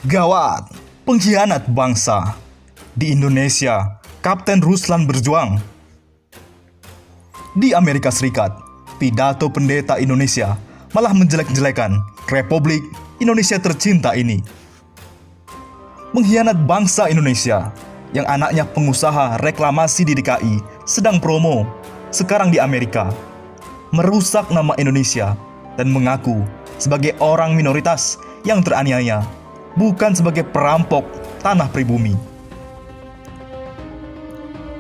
Gawat, pengkhianat bangsa. Di Indonesia, Kapten Ruslan berjuang. Di Amerika Serikat, pidato pendeta Indonesia malah menjelek-jelekan Republik Indonesia tercinta ini. Pengkhianat bangsa Indonesia yang anaknya pengusaha reklamasi di DKI sedang promo sekarang di Amerika, merusak nama Indonesia dan mengaku sebagai orang minoritas yang teraniaya, bukan sebagai perampok tanah pribumi.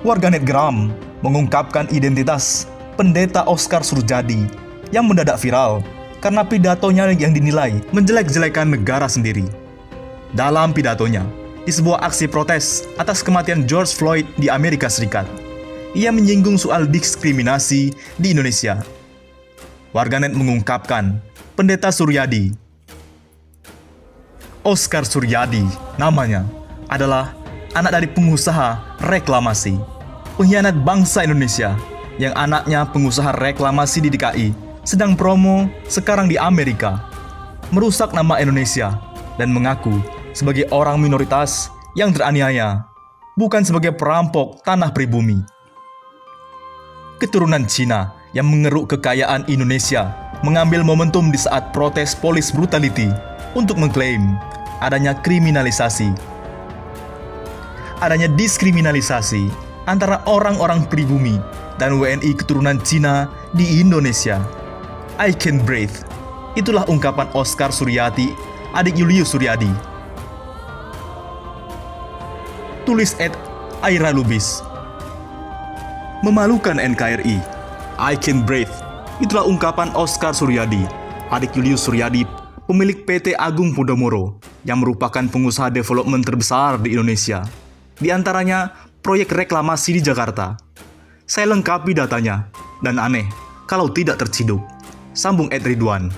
Warganet geram mengungkapkan identitas pendeta Oscar Surjadi yang mendadak viral karena pidatonya yang dinilai menjelek-jelekan negara sendiri. Dalam pidatonya, di sebuah aksi protes atas kematian George Floyd di Amerika Serikat, ia menyinggung soal diskriminasi di Indonesia. Warganet mengungkapkan pendeta Suryadi, Oscar Suryadi namanya, adalah anak dari pengusaha reklamasi, pengkhianat bangsa Indonesia yang anaknya pengusaha reklamasi di DKI sedang promo sekarang di Amerika, merusak nama Indonesia dan mengaku sebagai orang minoritas yang teraniaya, bukan sebagai perampok tanah pribumi. Keturunan Cina yang mengeruk kekayaan Indonesia mengambil momentum di saat protes police brutality untuk mengklaim adanya diskriminalisasi antara orang-orang pribumi dan WNI keturunan Cina di Indonesia. I can breathe. Itulah ungkapan Oscar Suryadi, adik Julius Suryadi. Tulis @Aira Lubis. Memalukan NKRI. I can breathe. Itulah ungkapan Oscar Suryadi, adik Julius Suryadi, pemilik PT Agung Podomoro, yang merupakan pengusaha development terbesar di Indonesia. Di antaranya, proyek reklamasi di Jakarta. Saya lengkapi datanya, dan aneh kalau tidak terciduk. Sambung @Ridwan.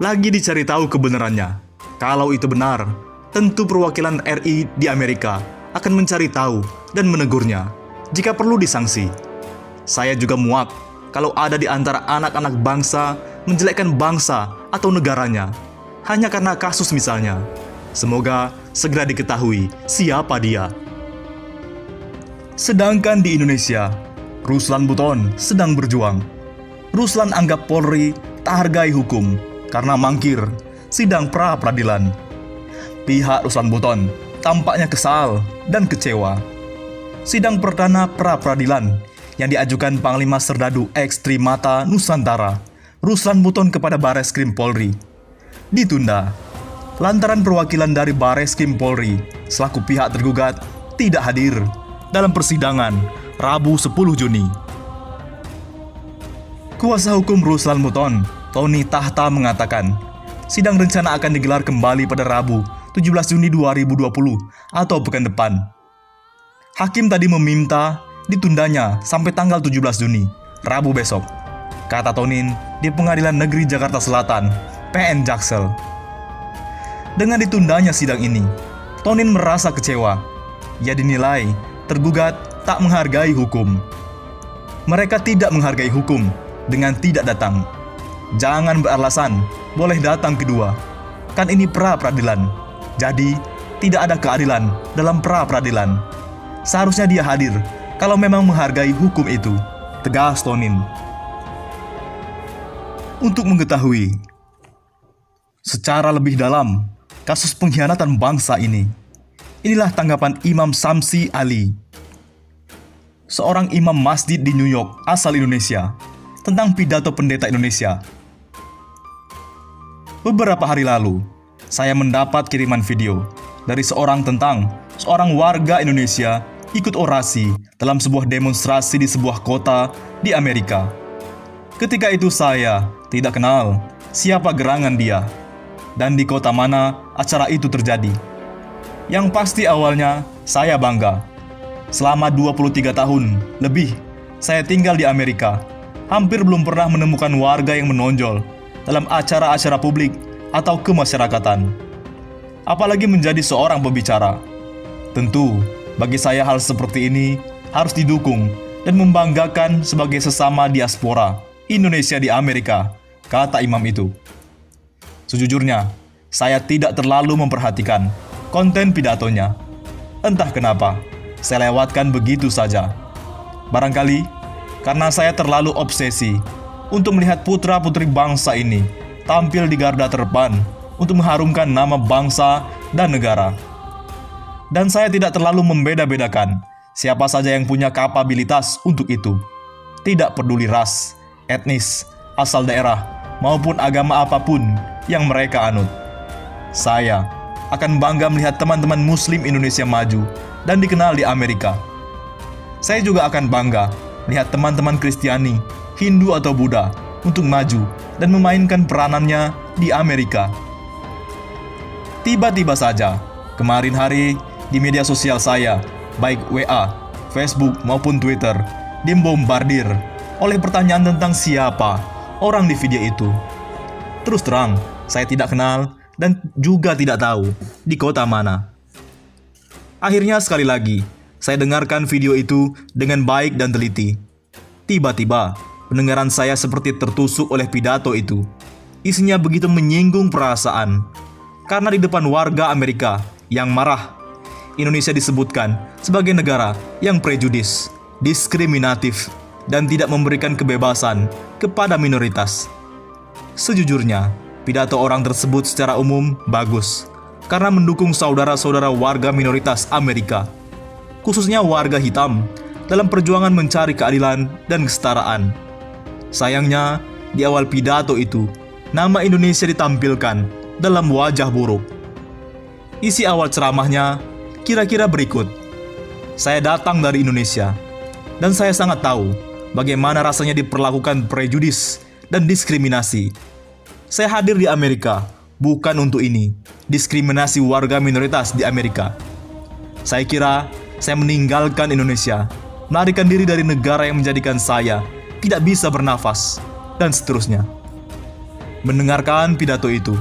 Lagi dicari tahu kebenarannya. Kalau itu benar, tentu perwakilan RI di Amerika akan mencari tahu dan menegurnya jika perlu disanksi. Saya juga muak kalau ada di antara anak-anak bangsa menjelekkan bangsa atau negaranya hanya karena kasus misalnya. Semoga segera diketahui siapa dia. Sedangkan di Indonesia, Ruslan Buton sedang berjuang. Ruslan anggap Polri tak hargai hukum karena mangkir sidang pra-peradilan. Pihak Ruslan Buton tampaknya kesal dan kecewa. Sidang perdana pra-peradilan yang diajukan Panglima Serdadu X Trimata Nusantara, Ruslan Buton kepada Bareskrim Polri, ditunda lantaran perwakilan dari Bareskrim Polri selaku pihak tergugat tidak hadir dalam persidangan Rabu 10 Juni. Kuasa hukum Ruslan Buton, Tony Tahta, mengatakan sidang rencana akan digelar kembali pada Rabu 17 Juni 2020 atau pekan depan. Hakim tadi meminta ditundanya sampai tanggal 17 Juni, Rabu besok, kata Tonin di Pengadilan Negeri Jakarta Selatan, PN Jaksel. Dengan ditundanya sidang ini, Tonin merasa kecewa. Ia dinilai tergugat tak menghargai hukum. Mereka tidak menghargai hukum dengan tidak datang. Jangan beralasan boleh datang kedua. Kan ini pra-peradilan. Jadi, tidak ada keadilan dalam pra-peradilan. Seharusnya dia hadir kalau memang menghargai hukum itu, tegas Tonin. Untuk mengetahui secara lebih dalam kasus pengkhianatan bangsa ini, inilah tanggapan Imam Samsi Ali, seorang imam masjid di New York asal Indonesia, tentang pidato pendeta Indonesia. Beberapa hari lalu, saya mendapat kiriman video dari seorang warga Indonesia ikut orasi dalam sebuah demonstrasi di sebuah kota di Amerika. Ketika itu saya tidak kenal siapa gerangan dia dan di kota mana acara itu terjadi. Yang pasti awalnya saya bangga. Selama 23 tahun lebih saya tinggal di Amerika, hampir belum pernah menemukan warga yang menonjol dalam acara-acara publik atau kemasyarakatan, apalagi menjadi seorang pembicara. Tentu, bagi saya hal seperti ini harus didukung dan membanggakan sebagai sesama diaspora Indonesia di Amerika, kata imam itu. Sejujurnya, saya tidak terlalu memperhatikan konten pidatonya. Entah kenapa, saya lewatkan begitu saja. Barangkali karena saya terlalu obsesi untuk melihat putra-putri bangsa ini tampil di garda terdepan untuk mengharumkan nama bangsa dan negara. Dan saya tidak terlalu membeda-bedakan siapa saja yang punya kapabilitas untuk itu. Tidak peduli ras, etnis, asal daerah, maupun agama apapun yang mereka anut. Saya akan bangga melihat teman-teman Muslim Indonesia maju dan dikenal di Amerika. Saya juga akan bangga melihat teman-teman Kristiani, Hindu atau Buddha untuk maju dan memainkan peranannya di Amerika. Tiba-tiba saja, kemarin hari di media sosial saya, baik WA, Facebook maupun Twitter, dibombardir oleh pertanyaan tentang siapa orang di video itu. Terus terang, saya tidak kenal dan juga tidak tahu di kota mana. Akhirnya sekali lagi, saya dengarkan video itu dengan baik dan teliti. Tiba-tiba, pendengaran saya seperti tertusuk oleh pidato itu. Isinya begitu menyinggung perasaan. Karena di depan warga Amerika yang marah, Indonesia disebutkan sebagai negara yang prejudis, diskriminatif, dan tidak memberikan kebebasan kepada minoritas. Sejujurnya, pidato orang tersebut secara umum bagus karena mendukung saudara-saudara warga minoritas Amerika, khususnya warga hitam, dalam perjuangan mencari keadilan dan kesetaraan. Sayangnya, di awal pidato itu, nama Indonesia ditampilkan dalam wajah buruk. Isi awal ceramahnya kira-kira berikut. Saya datang dari Indonesia, dan saya sangat tahu bagaimana rasanya diperlakukan prejudis dan diskriminasi. Saya hadir di Amerika bukan untuk ini, diskriminasi warga minoritas di Amerika. Saya kira saya meninggalkan Indonesia, melarikan diri dari negara yang menjadikan saya tidak bisa bernafas, dan seterusnya. Mendengarkan pidato itu,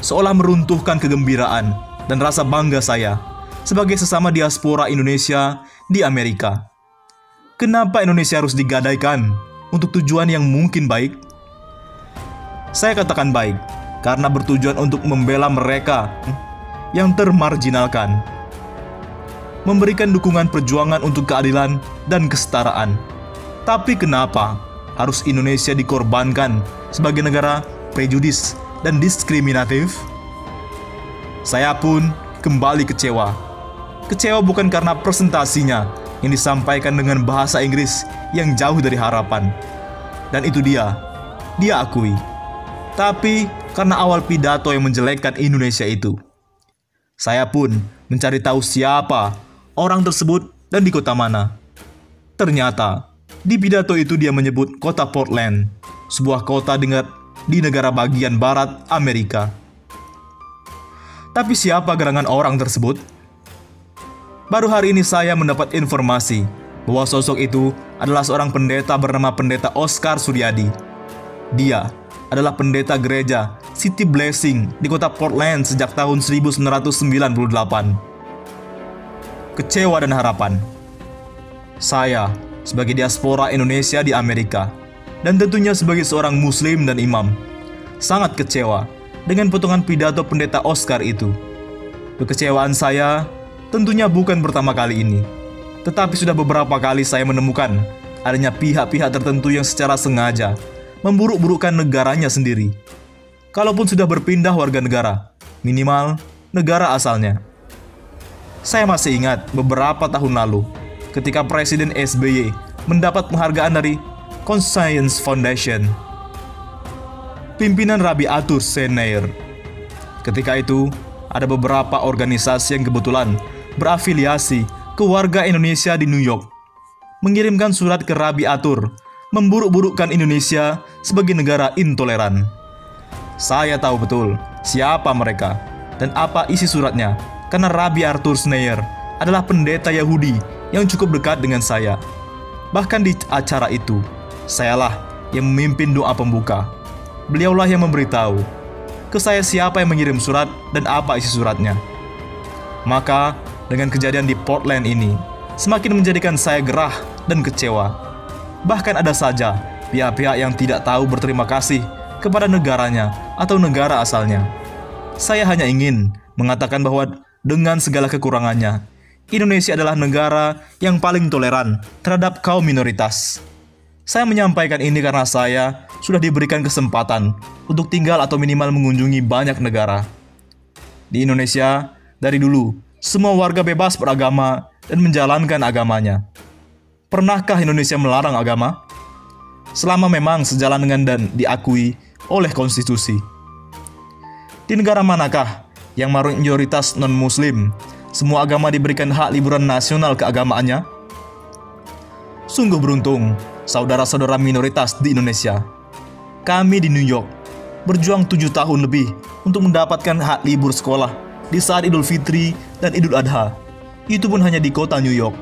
seolah meruntuhkan kegembiraan dan rasa bangga saya sebagai sesama diaspora Indonesia di Amerika. Kenapa Indonesia harus digadaikan untuk tujuan yang mungkin baik? Saya katakan baik karena bertujuan untuk membela mereka yang termarginalkan, memberikan dukungan perjuangan untuk keadilan dan kesetaraan. Tapi kenapa harus Indonesia dikorbankan sebagai negara prejudis dan diskriminatif? Saya pun kembali kecewa. Kecewa bukan karena presentasinya yang disampaikan dengan bahasa Inggris yang jauh dari harapan. Dan itu dia akui. Tapi karena awal pidato yang menjelekkan Indonesia itu. Saya pun mencari tahu siapa orang tersebut dan di kota mana. Ternyata, di pidato itu dia menyebut kota Portland, sebuah kota di negara bagian barat Amerika. Tapi siapa gerangan orang tersebut? Baru hari ini saya mendapat informasi bahwa sosok itu adalah seorang pendeta bernama Pendeta Oscar Suryadi. Dia adalah pendeta gereja City Blessing di kota Portland sejak tahun 1998. Kecewa dan harapan. Saya sebagai diaspora Indonesia di Amerika, dan tentunya sebagai seorang muslim dan imam, sangat kecewa dengan potongan pidato pendeta Oscar itu. Kekecewaan saya tentunya bukan pertama kali ini, tetapi sudah beberapa kali saya menemukan adanya pihak-pihak tertentu yang secara sengaja memburuk-burukkan negaranya sendiri. Kalaupun sudah berpindah warga negara, minimal negara asalnya. Saya masih ingat beberapa tahun lalu, ketika Presiden SBY mendapat penghargaan dari Conscience Foundation, pimpinan Rabbi Arthur Schneier. Ketika itu, ada beberapa organisasi yang kebetulan berafiliasi ke warga Indonesia di New York, mengirimkan surat ke Rabbi Arthur, memburuk-burukkan Indonesia sebagai negara intoleran. Saya tahu betul siapa mereka dan apa isi suratnya, karena Rabbi Arthur Schneier adalah pendeta Yahudi yang cukup dekat dengan saya. Bahkan di acara itu, sayalah yang memimpin doa pembuka. Beliaulah yang memberitahu ke saya siapa yang mengirim surat dan apa isi suratnya. Maka, dengan kejadian di Portland ini, semakin menjadikan saya gerah dan kecewa. Bahkan ada saja pihak-pihak yang tidak tahu berterima kasih kepada negaranya atau negara asalnya. Saya hanya ingin mengatakan bahwa dengan segala kekurangannya, Indonesia adalah negara yang paling toleran terhadap kaum minoritas. Saya menyampaikan ini karena saya sudah diberikan kesempatan untuk tinggal atau minimal mengunjungi banyak negara. Di Indonesia, dari dulu, semua warga bebas beragama dan menjalankan agamanya. Pernahkah Indonesia melarang agama? Selama memang sejalan dengan dan diakui oleh konstitusi. Di negara manakah yang mayoritas non-muslim, semua agama diberikan hak liburan nasional keagamaannya? Sungguh beruntung, saudara-saudara minoritas di Indonesia. Kami di New York berjuang 7 tahun lebih untuk mendapatkan hak libur sekolah di saat Idul Fitri dan Idul Adha. Itu pun hanya di kota New York.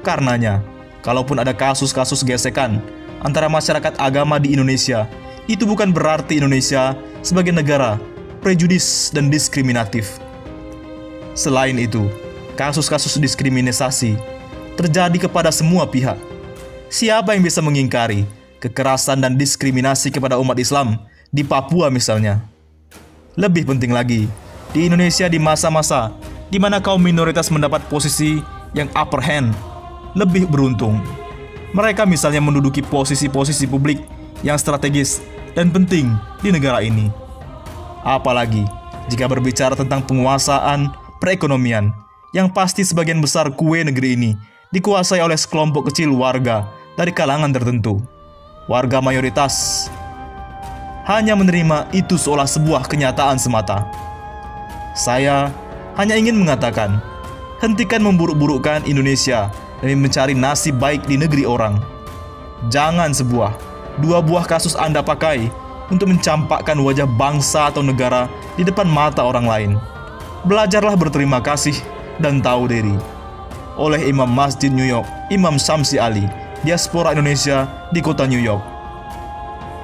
Karenanya, kalaupun ada kasus-kasus gesekan antara masyarakat agama di Indonesia, itu bukan berarti Indonesia sebagai negara prejudis dan diskriminatif. Selain itu, kasus-kasus diskriminasi terjadi kepada semua pihak. Siapa yang bisa mengingkari kekerasan dan diskriminasi kepada umat Islam di Papua misalnya? Lebih penting lagi, di Indonesia di masa-masa di mana kaum minoritas mendapat posisi yang upper hand, lebih beruntung. Mereka misalnya menduduki posisi-posisi publik yang strategis dan penting di negara ini. Apalagi jika berbicara tentang penguasaan perekonomian, yang pasti sebagian besar kue negeri ini dikuasai oleh sekelompok kecil warga dari kalangan tertentu. Warga mayoritas hanya menerima itu seolah sebuah kenyataan semata. Saya hanya ingin mengatakan, hentikan memburuk-burukkan Indonesia demi mencari nasib baik di negeri orang. Jangan dua buah kasus Anda pakai untuk mencampakkan wajah bangsa atau negara di depan mata orang lain. Belajarlah berterima kasih dan tahu diri. Oleh Imam Masjid New York, Imam Syamsi Ali, diaspora Indonesia di kota New York.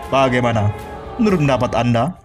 Bagaimana menurut pendapat Anda?